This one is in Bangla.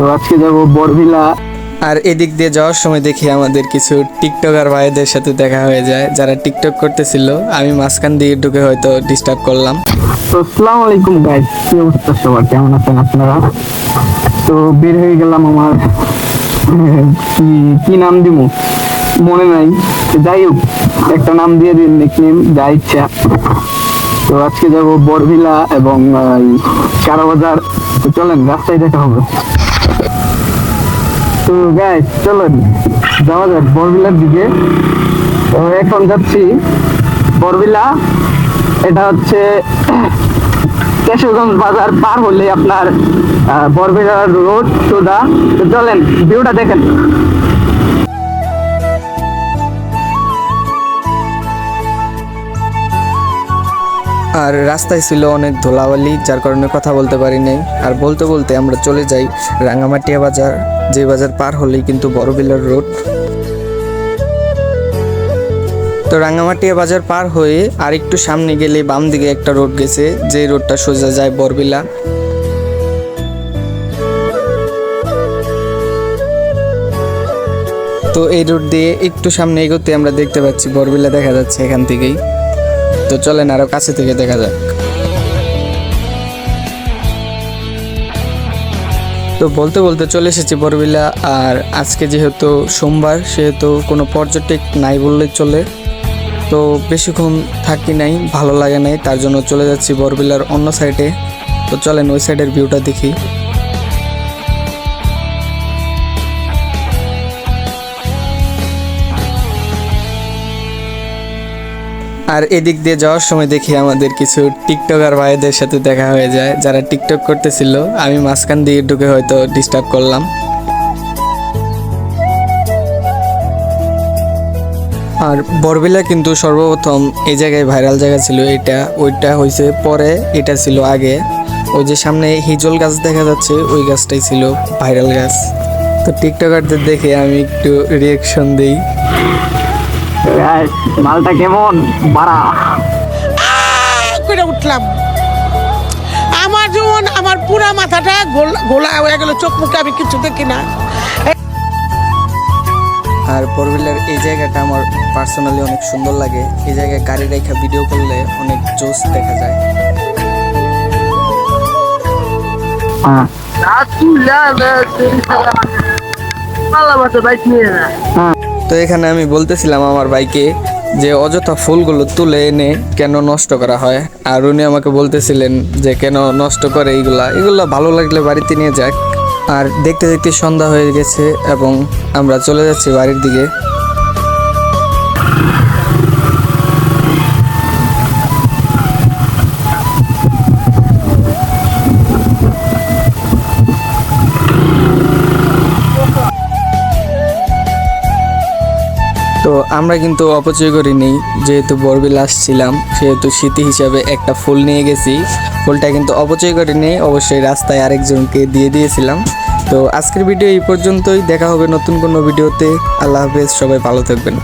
তো আজকে যাব বরভিলা। আর এদিক দিয়ে যাওয়ার সময় দেখি আমাদের কিছু টিকটকার ভাইদের সাথে দেখা হয়ে যায়, যারা টিকটক করতেছিল। আমি মাঝখান দিয়ে ঢুকে হয়তো ডিস্টার্ব করলাম। তো আসসালামু আলাইকুম গাইস, কি অবস্থা সবার, কেমন আছেন আপনারা? তো বের হয়ে গেলাম। আমার কি কি নাম দিব মনে নাই, যাই হোক একটা নাম দিয়ে দিন, নিকনেম যা ইচ্ছা। তো আজকে যাব বরভিলা এবং কারাবাজার। তো চলেন রাস্তায় দেখা হবে। তো গাইস চলেন যাওয়া যাক বরভিলার দিকে। তো এখন যাচ্ছি বরভিলা। এটা হচ্ছে কেশবগঞ্জ বাজার পার হলে আপনার বরভিলা রোড সোজা। তো চলেন ভিউটা দেখেন। আর রাস্তায় ছিল অনেক ধুলাবালি, যার কারণে কথা বলতে পারি নাই। আর বলতে বলতে আমরা চলে যাই রাঙ্গামাটিয়া বাজার, যে বাজার পার হলেই কিন্তু বড়বিলার রোড। তো রাঙ্গামাটিয়া বাজার পার হয়ে আর একটু সামনে গেলে বাম দিকে একটা রোড গেছে, যে রোডটা সোজা যায় বরবিলা। তো এই রোড দিয়ে একটু সামনে এগোতে আমরা দেখতে পাচ্ছি বরবিলা দেখা যাচ্ছে এখান থেকেই। তো চলেন আরো কাছে থেকে দেখা যাক। তো বলতে বলতে চলে এসেছি বরবিলা। আর আজকে যেহেতু সোমবার, সেহেতু কোনো পর্যটক নাই বললেই চলে। তো বেশিক্ষণ থাকি নাই, ভালো লাগে নাই, তার জন্য চলে যাচ্ছি বরবিলার অন্য সাইডে। তো চলেন ওই সাইডের ভিউটা দেখি। আর এদিক দিয়ে যাওয়ার সময় দেখি আমাদের কিছু টিকটকার ভাইদের সাথে দেখা হয়ে যায়, যারা টিকটক করতেছিল। আমি মাঝখান দিয়ে ঢুকে হয়তো ডিস্টার্ব করলাম। আর বরবিলা কিন্তু সর্বপ্রথম এই জায়গায় ভাইরাল জায়গা ছিল, এটা ওইটা হয়েছে পরে, এটা ছিল আগে। ওই যে সামনে হিজল গাছ দেখা যাচ্ছে, ওই গাছটাই ছিল ভাইরাল গাছ। তো টিকটকারদের দেখে আমি একটু রিয়াকশন দিই। মালটা কেমন বাড়া করে উঠলাম। আমার যেমন আমার পুরা মাথাটা গোলা হয়ে গেল, চোখ মুখে আমি কিছু দেখি না। আর বরবিলার এই জায়গাটা আমার পার্সোনালি অনেক সুন্দর লাগে। এই জায়গায় গাড়ি রেখা ভিডিও করলে অনেক জোস দেখা যায়। তো এখানে আমি বলতেছিলাম আমার ভাইকে যে অযথা ফুলগুলো তুলে এনে কেন নষ্ট করা হয়। আর উনি আমাকে বলতেছিলেন যে কেন নষ্ট করে এগুলা ভালো লাগলে বাড়িতে নিয়ে যাক। আর দেখতে দেখতে সন্ধ্যা হয়ে গেছে এবং আমরা চলে যাচ্ছি বাড়ির দিকে। তো আমরা কিন্তু অপচয় করিনি, যেহেতু বরবিলা আসছিলাম সেহেতু স্মৃতি হিসাবে একটা ফুল নিয়ে গেছি। ফুলটা কিন্তু অপচয় করিনি, অবশ্যই রাস্তায় আরেকজনকে দিয়ে দিয়েছিলাম। তো আজকের ভিডিও এই পর্যন্তই, দেখা হবে নতুন কোনো ভিডিওতে। আল্লাহ হাফেজ, সবাই ভালো থাকবেন।